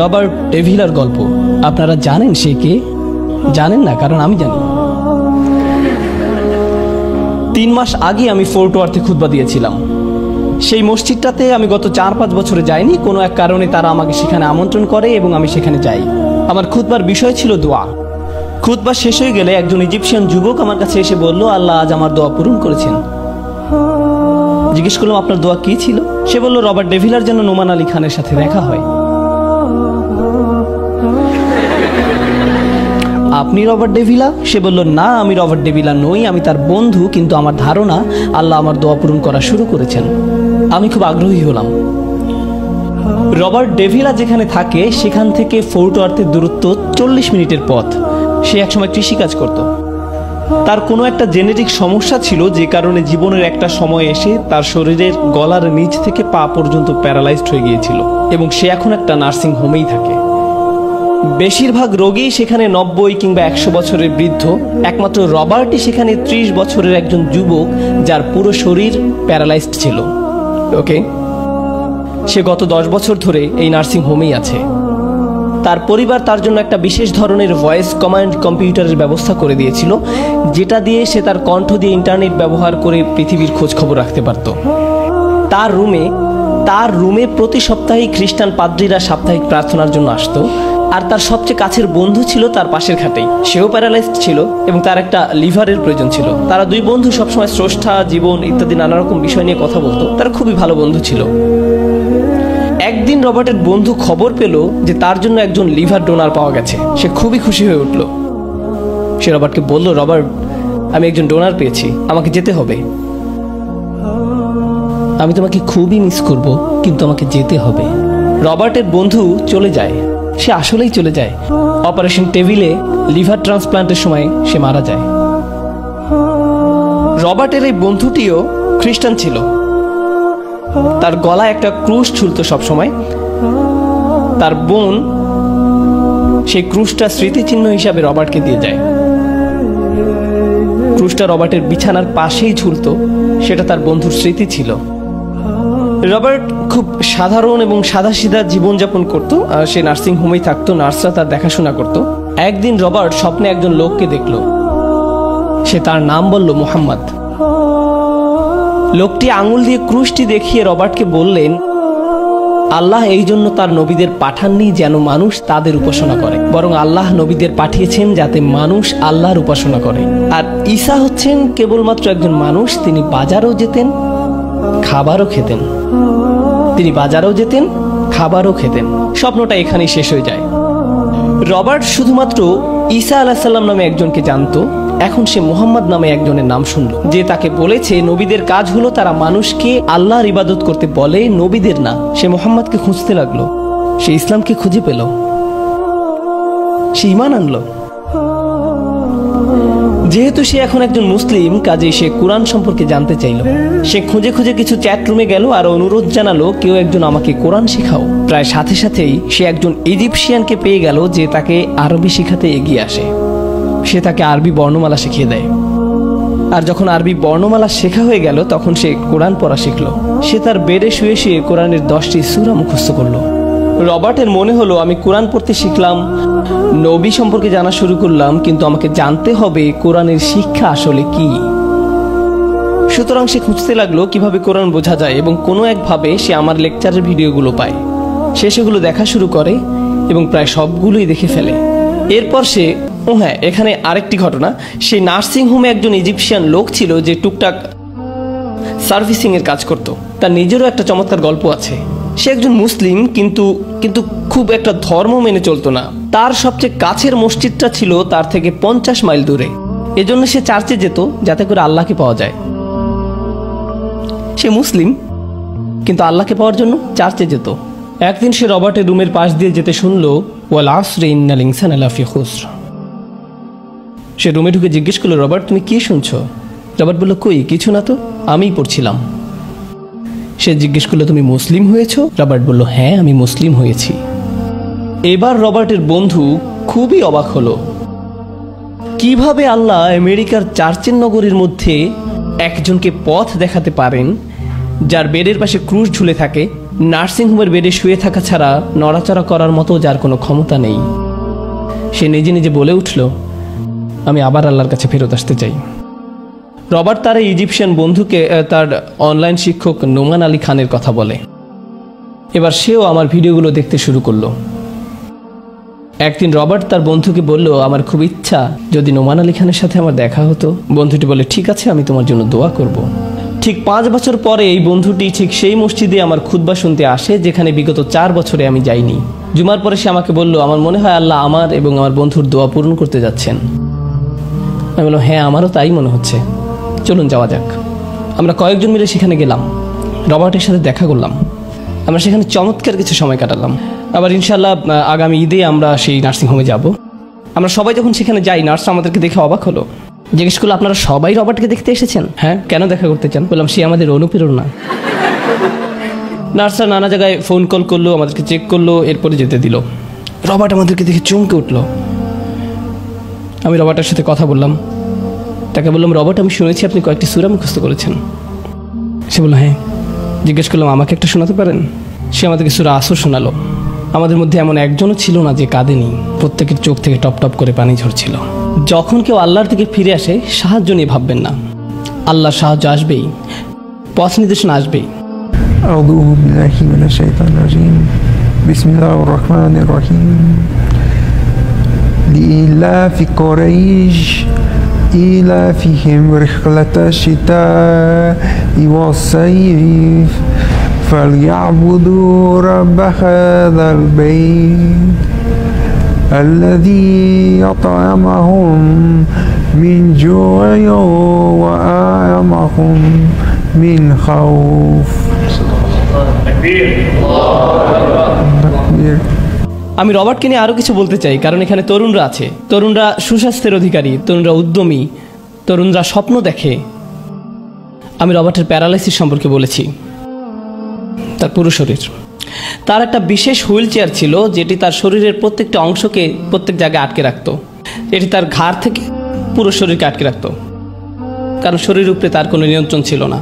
Robert ডেভিলার গল্প আপনারা জানেন সে কে? জানেন না, কারণ আমি জানি। 3 মাস আগে আমি ফোর্ট ওয়ার্থে খুতবা দিয়েছিলাম। সেই মসজিদটাতে আমি গত 4-5 বছরে যাইনি। কোনো এক কারণে তারা আমাকে সেখানে আমন্ত্রণ করে এবং আমি সেখানে যাই। আমার খুতবার বিষয় ছিল দোয়া। খুতবা শেষ হয়ে গেলে একজন ইজিপশিয়ান যুবক আমার কাছে এসে বলল, আল্লাহ আজ আমার দোয়া পূরণ করেছেন। জিজ্ঞেস করলাম, আপনার দোয়া কি ছিল? সে বলল, রবার্ট ডেভিলার যেন নোমান আলী খানের সাথে দেখা হয়। আপনি রবার্ট ডেভিলা? সে বলল, না, আমি রবার্ট ডেভিলা নই, আমি তার বন্ধু, কিন্তু আমার ধারণা আল্লাহ আমার দোয়া পূরণ করা শুরু করেছেন। আমি খুব আগ্রহী হলাম। রবার্ট ডেভিলা যেখানে থাকে সেখান থেকে ফোর্ট ওয়ার্থের দূরত্ব 40 মিনিটের পথ। সে একসময় কৃষিকাজ করত। তার কোনো একটা জেনেটিক সমস্যা ছিল, যে কারণে জীবনের একটা সময় এসে তার শরীরের গলার নিচ থেকে পা পর্যন্ত প্যারালাইজড হয়ে গিয়েছিল এবং সে এখন একটা নার্সিং হোমেই থাকে। বেশিরভাগ রোগী সেখানে 90 কিংবা 100 বছরের বৃদ্ধ। একমাত্র রবার্টই সেখানে 30 বছরের একজন যুবক, যার পুরো শরীর প্যারালাইজড ছিল। ওকে, সে গত 10 বছর ধরে এই নার্সিং হোমেই আছে। তার পরিবার তার জন্য একটা বিশেষ ধরনের ভয়েস কমান্ড কম্পিউটারের ব্যবস্থা করে দিয়েছিল, যেটা দিয়ে সে তার কণ্ঠ দিয়ে ইন্টারনেট ব্যবহার করে পৃথিবীর খোঁজ খবর রাখতে পারত। তার রুমে প্রতি সপ্তাহে খ্রিস্টান পাদ্রীরা সাপ্তাহিক প্রার্থনার জন্য আসতো, আর তার সবচেয়ে কাছের বন্ধু ছিল তার পাশের খাটেই। সেও প্যারালাইজড ছিল এবং তার একটা লিভারের প্রয়োজন ছিল। তারা 2 বন্ধু সবসময় স্রষ্টা, জীবন ইত্যাদি নানা রকম বিষয় নিয়ে কথা বলতো। তারা খুবই ভালো বন্ধু ছিল। একদিন রবার্টের বন্ধু খবর পেল যে তার জন্য একজন লিভার ডোনার পাওয়া গেছে। সে খুবই খুশি হয়ে উঠল। সে রবার্টকে বলল, রবার্ট, আমি একজন ডোনার পেয়েছি, আমাকে যেতে হবে। আমি তোমাকে খুবই মিস করব, কিন্তু আমাকে যেতে হবে। রবার্টের বন্ধু চলে যায়। সে আসলেই চলে যায়। অপারেশন টেবিলে লিভার ট্রান্সপ্লান্টের সময় সে মারা যায়। রবার্টের এই বন্ধুটিও খ্রিস্টান ছিল। তার গলায় একটা ক্রুশ ঝুলত সবসময়। তার বোন সেই ক্রুশটা স্মৃতিচিহ্ন হিসাবে রবার্টকে দিয়ে যায়। ক্রুশটা রবার্টের বিছানার পাশেই ঝুলত। সেটা তার বন্ধুর স্মৃতি ছিল। রবার্ট খুব সাধারণ এবং সাদাসিধা জীবনযাপন করত। সে নার্সিং হোমেই থাকতো, নার্সরা তার দেখাশোনা করত। একদিন রবার্ট স্বপ্নে একজন লোককে দেখল। সে তার নাম বলল মুহাম্মদ। লোকটি আঙুল দিয়ে ক্রুশটি দেখিয়ে রবার্টকে বললেন, আল্লাহ এই জন্য তার নবীদের পাঠাননি যেন মানুষ তাদের উপাসনা করে, বরং আল্লাহ নবীদের পাঠিয়েছেন যাতে মানুষ আল্লাহর উপাসনা করে। আর ঈসা হচ্ছেন কেবলমাত্র একজন মানুষ। তিনি বাজারও যেতেন, খাবারও খেতেন। তিনি বাজারও যেতেন, খাবারও খেতেন। স্বপ্নটা এখানেই শেষ হয়ে যায়। রবার্ট শুধুমাত্র ঈসা আলাইহিসসালাম নামে একজনকে জানতো। এখন সে মুহাম্মদ নামে একজনের নাম শুনল, যে তাকে বলেছে নবীদের কাজ হলো তারা মানুষকে আল্লাহর ইবাদত করতে বলে, নবীদের না। সে মুহাম্মদকে খুঁজতে লাগলো। সে ইসলামকে খুঁজে পেল। সে ঈমান আনলো। যেহেতু সে এখন একজন মুসলিম, কাজেই সে কোরআন সম্পর্কে জানতে চাইল। সে খুঁজে খুঁজে কিছু চ্যাট রুমে গেল আর অনুরোধ জানালো, কেউ একজন আমাকে কোরআন শেখাও। প্রায় সাথে সাথেই সে একজন ইজিপশিয়ানকে পেয়ে গেল, যে তাকে আরবি শেখাতে এগিয়ে আসে। সে তাকে আরবি বর্ণমালা শিখিয়ে দেয়। আর যখন আরবি বর্ণমালা শেখা হয়ে গেল, তখন সে কোরআন পড়া শিখল। সে তার বেডে শুয়ে শুয়ে কোরআনের 10টি সূরা মুখস্থ করলো। রবার্টের মনে হলো, আমি কোরআন পড়তে শিখলাম, নবী সম্পর্কে জানা শুরু করলাম, কিন্তু আমাকে জানতে হবে কোরআনের শিক্ষা আসলে কি। সুতরাং সে খুঁজতে লাগলো কিভাবে কোরআন বোঝা যায়, এবং কোনো একভাবে সে আমার লেকচারের ভিডিওগুলো পায়। সে সেগুলো দেখা শুরু করে এবং প্রায় সবগুলোই দেখে ফেলে। এরপর সে হ্যাঁ, এখানে আরেকটি ঘটনা। সেই নার্সিং হোমে একজন ইজিপশিয়ান লোক ছিল, যে টুকটাক সার্ভিসিং এর কাজ করত। তার নিজেরও একটা চমৎকার গল্প আছে। সে একজন মুসলিম, কিন্তু খুব একটা ধর্ম মেনে চলতো না। তার সবচেয়ে কাছের মসজিদটা ছিল তার থেকে 50 মাইল দূরে। এজন্য সে চার্চে যেত, যাতে করে আল্লাহকে পাওয়া যায়। সে মুসলিম, কিন্তু আল্লাহকে পাওয়ার জন্য চার্চে যেত। একদিন সে রবার্টের রুমের পাশ দিয়ে যেতে শুনলো, ওয়াল আসরি ইন্নাল ইনসানা লাফি খুসর। সে রুমে ঢুকে জিজ্ঞেস করলো, রবার্ট, তুমি কি শুনছো? রবার্ট বলল, কই কিছু না তো, আমিই পড়ছিলাম। সে জিজ্ঞেস করলো, তুমি মুসলিম হয়েছো? রবার্ট বলল, হ্যাঁ, আমি মুসলিম হয়েছি। এবার রবার্টের বন্ধু খুবই অবাক হলো, কিভাবে আল্লাহ আমেরিকার চার্চের নগরীর মধ্যে একজনকে পথ দেখাতে পারেন, যার বেডের পাশে ক্রুশ ঝুলে থাকে, নার্সিংহোমের বেডে শুয়ে থাকা ছাড়া নড়াচড়া করার মতো যার কোনো ক্ষমতা নেই, সে নিজে নিজে বলে উঠল, আমি আবার আল্লাহর কাছে ফেরত আসতে চাই। রবার্ট তার এই ইজিপশিয়ান বন্ধুকে তার অনলাইন শিক্ষক নোমান আলী খানের কথা বলে। এবার সেও আমার ভিডিওগুলো দেখতে শুরু করলো। একদিন রবার্ট তার বন্ধুকে বলল, আমার খুব ইচ্ছা যদি নোমান আলী খানের সাথে আমার দেখা হতো। বন্ধুটি বলে, ঠিক আছে, আমি তোমার জন্য দোয়া করব। ঠিক 5 বছর পরে এই বন্ধুটি ঠিক সেই মসজিদে আমার খুতবা শুনতে আসে যেখানে বিগত 4 বছরে আমি যাইনি। জুমার পরে সে আমাকে বলল, আমার মনে হয় আল্লাহ আমার এবং আমার বন্ধুর দোয়া পূরণ করতে যাচ্ছেন। আমি বললাম, হ্যাঁ, আমারও তাই মনে হচ্ছে, চলুন যাওয়া যাক। আমরা কয়েকজন মিলে সেখানে গেলাম, রবার্টের সাথে দেখা করলাম। আমরা সেখানে চমৎকার কিছু সময় কাটালাম। আবার ইনশাল্লাহ আগামী ঈদে আমরা সেই নার্সিংহোমে যাব। আমরা সবাই যখন সেখানে যাই, নার্সরা আমাদেরকে দেখে অবাক হলো, জিজ্ঞেস করলো, আপনারা সবাই রবার্টকে দেখতে এসেছেন? হ্যাঁ, কেন দেখা করতে চান? বললাম, সে আমাদের অনুপ্রেরণা। নার্সরা নানা জায়গায় ফোন কল করলো, আমাদেরকে চেক করলো, এরপরে যেতে দিল। রবার্ট আমাদেরকে দেখে চমকে উঠলো। আমি রবার্টের সাথে কথা বললাম, তাকে বললাম, রবার্ট, আমি শুনেছি আপনি কয়েকটি সূরা মুখস্থ করেছেন। সে বলল, হ্যাঁ। জিজ্ঞেস করলাম, আমাকে একটা শোনাতে পারেন? সে আমাদেরকে সূরা আসর শোনালো। আমাদের মধ্যে এমন একজনও ছিল না যে কাঁদেনি। প্রত্যেকের চোখ থেকে টপ টপ করে পানি ঝরছিল। যখন কেউ আল্লাহর দিকে ফিরে আসে, সাহায্য নিয়ে ভাববেন না, আল্লাহর সাহায্য আসবেই, পথ নির্দেশনা আসবেই। আউযু বিল্লাহি মিনাশ শাইতানির রাজিম। বিসমিল্লাহির রহমানির রহিম। লিইলাফি কুরাইশ ইলাফিহিম রিহলাতাশ শিতা'i ওয়াস-সাইফ ফালইয়াবুদু রাব্ব হাযাল বাইত الذي أطعمهم من جوع وآمنهم من خوف. আমি রবার্টকে নিয়ে আরও কিছু বলতে চাই, কারণ এখানে তরুণরা আছে। তরুণরা সুস্বাস্থ্যের অধিকারী, তরুণরা উদ্যমী, তরুণরা স্বপ্ন দেখে। আমি রবার্টের প্যারালাইসিস সম্পর্কে বলেছি, তার পুরো শরীর। তার একটা বিশেষ হুইল চেয়ার ছিল যেটি তার শরীরের প্রত্যেকটা অংশকে প্রত্যেক জায়গায় আটকে রাখত। এটি তার ঘাড় থেকে পুরো শরীরকে আটকে রাখত, কারণ শরীরের উপরে তার কোনো নিয়ন্ত্রণ ছিল না।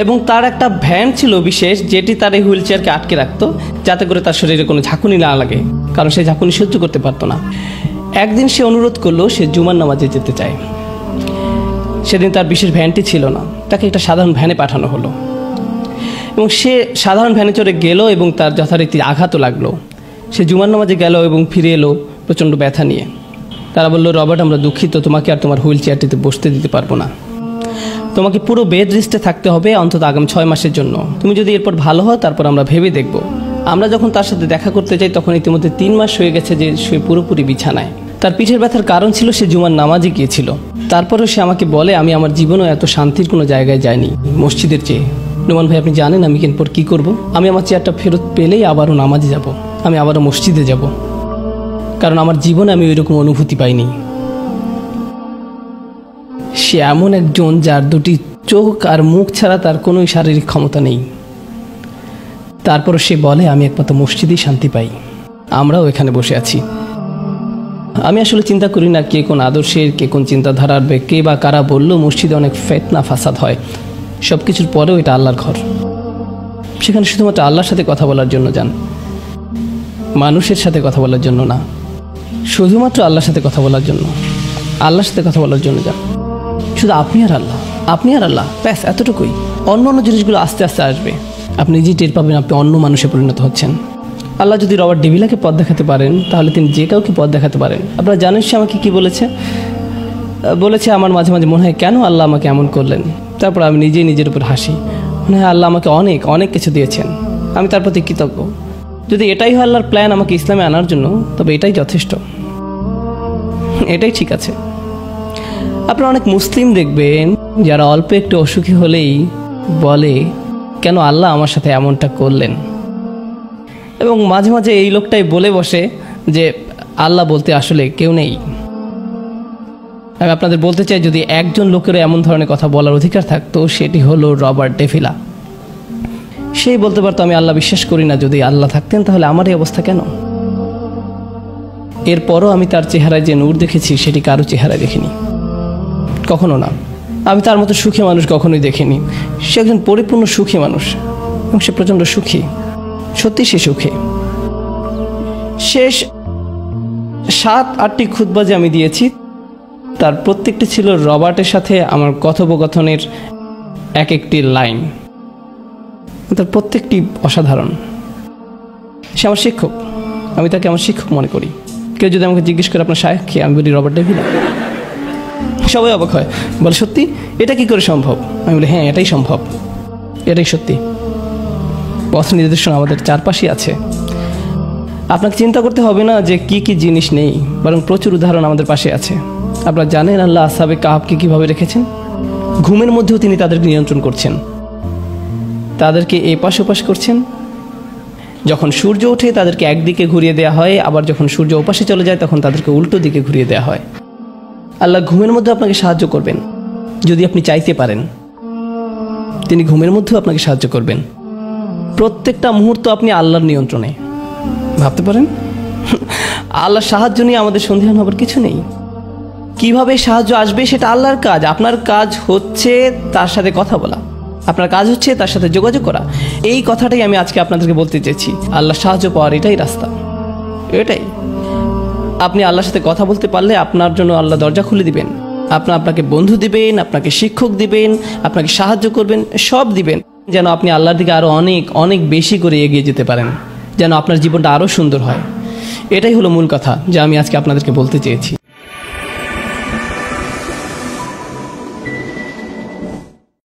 এবং তার একটা ভ্যান ছিল বিশেষ, যেটি তার এই হুইল চেয়ারকে আটকে রাখতো, যাতে করে তার শরীরে কোনো ঝাঁকুনি না লাগে, কারণ সে ঝাঁকুনি সহ্য করতে পারতো না। একদিন সে অনুরোধ করলো সে জুমার নামাজে যেতে চায়। সেদিন তার বিশেষ ভ্যানটি ছিল না, তাকে একটা সাধারণ ভ্যানে পাঠানো হলো। এবং সে সাধারণ ভ্যানে চড়ে গেল এবং তার যথারীতি আঘাতও লাগলো। সে জুমার নামাজে গেল এবং ফিরে এলো প্রচণ্ড ব্যথা নিয়ে। তারা বলল, রবার্ট, আমরা দুঃখিত, তোমাকে আর তোমার হুইল চেয়ারটিতে বসতে দিতে পারবো না। তোমাকে পুরো বেড রেস্টে থাকতে হবে অন্তত আগামী 6 মাসের জন্য। তুমি যদি এরপর ভালো হও তারপর আমরা ভেবে দেখব। আমরা যখন তার সাথে দেখা করতে যাই তখন ইতিমধ্যে 3 মাস হয়ে গেছে যে সে পুরোপুরি বিছানায়। তার পিঠের ব্যথার কারণ ছিল সে জুমার নামাজে গিয়েছিল। তারপরেও সে আমাকে বলে, আমি আমার জীবনেও এত শান্তির কোনো জায়গায় যাইনি মসজিদের চেয়ে। নোমান ভাই, আপনি জানেন আমি এরপর কী করব? আমি আমার চেয়ারটা ফেরত পেলেই আবারও নামাজে যাব, আমি আবারও মসজিদে যাব, কারণ আমার জীবনে আমি ওইরকম অনুভূতি পাইনি। সে এমন একজন যার দুটি চোখ আর মুখ ছাড়া তার কোনো শারীরিক ক্ষমতা নেই। তারপরও সে বলে, আমি একমাত্র মসজিদেই শান্তি পাই। আমরাও এখানে বসে আছি। আমি আসলে চিন্তা করি না কে কোন আদর্শের, কে কোন চিন্তাধারার, কে বা কারা বললো মসজিদে অনেক ফিতনা ফাসাদ হয়। সব কিছুর পরেও এটা আল্লাহর ঘর। সেখানে শুধুমাত্র আল্লাহর সাথে কথা বলার জন্য যান, মানুষের সাথে কথা বলার জন্য না। শুধুমাত্র আল্লাহর সাথে কথা বলার জন্য, আল্লাহর সাথে কথা বলার জন্য যান। শুধু আপনি আর আল্লাহ, আপনি আর আল্লাহ, ব্যাস, এতটুকুই। অন্য অন্য জিনিসগুলো আস্তে আস্তে আসবে। আপনি নিজেই টের পাবেন আপনি অন্য মানুষে পরিণত হচ্ছেন। আল্লাহ যদি রবার্ট ডেভিলাকে পথ দেখাতে পারেন, তাহলে তিনি যে কাউকে পথ দেখাতে পারেন। আপনারা জানেন সে আমাকে কি বলেছে? আমার মাঝে মাঝে মনে হয় কেন আল্লাহ আমাকে এমন করলেন। তারপর আমি নিজেই নিজের উপর হাসি। মনে হয় আল্লাহ আমাকে অনেক অনেক কিছু দিয়েছেন, আমি তার প্রতি কৃতজ্ঞ। যদি এটাই হয় আল্লাহর প্ল্যান আমাকে ইসলামে আনার জন্য, তবে এটাই যথেষ্ট, এটাই ঠিক আছে। আপনারা অনেক মুসলিম দেখবেন যারা অল্প একটু অসুখী হলেই বলে, কেন আল্লাহ আমার সাথে এমনটা করলেন। এবং মাঝে মাঝে এই লোকটাই বলে বসে যে আল্লাহ বলতে আসলে কেউ নেই। আমি আপনাদের বলতে চাই, যদি একজন লোকেরও এমন ধরনের কথা বলার অধিকার থাকতো, সেটি হলো রবার্ট ডেভিলা। সেই বলতে পারতো, আমি আল্লাহ বিশ্বাস করি না, যদি আল্লাহ থাকতেন তাহলে আমার এই অবস্থা কেন। এরপরও আমি তার চেহারায় যে নূর দেখেছি সেটি কারো চেহারায় দেখিনি, কখনো না। আমি তার মতো সুখী মানুষ কখনোই দেখিনি। সে একজন পরিপূর্ণ সুখী মানুষ। এবং সে প্রচণ্ড সুখী, সত্যি সে সুখী। শেষ 7-8টি খুতবা যে আমি দিয়েছি তার প্রত্যেকটি ছিল রবার্টের সাথে আমার কথোপকথনের এক একটি লাইন, তার প্রত্যেকটি অসাধারণ। সে আমার শিক্ষক, আমি তাকে আমার শিক্ষক মনে করি। কেউ যদি আমাকে জিজ্ঞেস করে আপনার শায়েখ কে, আমি বলি রবার্ট ডে ভিলা। সবাই অবাক হয়, বলে সত্যি এটা কি করে সম্ভব? আমি বলি হ্যাঁ, এটাই সম্ভব, এটাই সত্যি। পথ নির্দেশনা আমাদের চারপাশেই আছে। আপনাকে চিন্তা করতে হবে না যে কি কি জিনিস নেই, বরং প্রচুর উদাহরণ আমাদের পাশে আছে। আপনারা জানেন আল্লাহ আসহাবে কাহফকে কিভাবে রেখেছেন? ঘুমের মধ্যেও তিনি তাদেরকে নিয়ন্ত্রণ করছেন, তাদেরকে এপাশ ওপাশ করছেন। যখন সূর্য ওঠে তাদেরকে একদিকে ঘুরিয়ে দেওয়া হয়, আবার যখন সূর্য ওপাশে চলে যায় তখন তাদেরকে উল্টো দিকে ঘুরিয়ে দেওয়া হয়। আল্লাহ ঘুমের মধ্যে আপনাকে সাহায্য করবেন যদি আপনি চাইতে পারেন। তিনি ঘুমের মধ্যেও আপনাকে সাহায্য করবেন। প্রত্যেকটা মুহূর্ত আপনি আল্লাহর নিয়ন্ত্রণে। ভাবতে পারেন আল্লাহর সাহায্য নিয়ে আমাদের সন্দেহান হবার কিছু নেই। কিভাবে সাহায্য আসবে সেটা আল্লাহর কাজ। আপনার কাজ হচ্ছে তার সাথে কথা বলা, আপনার কাজ হচ্ছে তার সাথে যোগাযোগ করা। এই কথাটাই আমি আজকে আপনাদেরকে বলতে চেয়েছি। আল্লাহর সাহায্য পাওয়ার এটাই রাস্তা, এটাই। আপনি আল্লাহর সাথে কথা বলতে পারলে আপনার জন্য আল্লাহ দরজা খুলে দিবেন। আপনাকে বন্ধু দিবেন, আপনাকে শিক্ষক দিবেন, আপনাকে সাহায্য করবেন, সব দিবেন, যেন আপনি আল্লাহর দিকে আরও অনেক অনেক বেশি করে এগিয়ে যেতে পারেন, যেন আপনার জীবনটা আরও সুন্দর হয়। এটাই হলো মূল কথা যা আমি আজকে আপনাদেরকে বলতে চেয়েছি।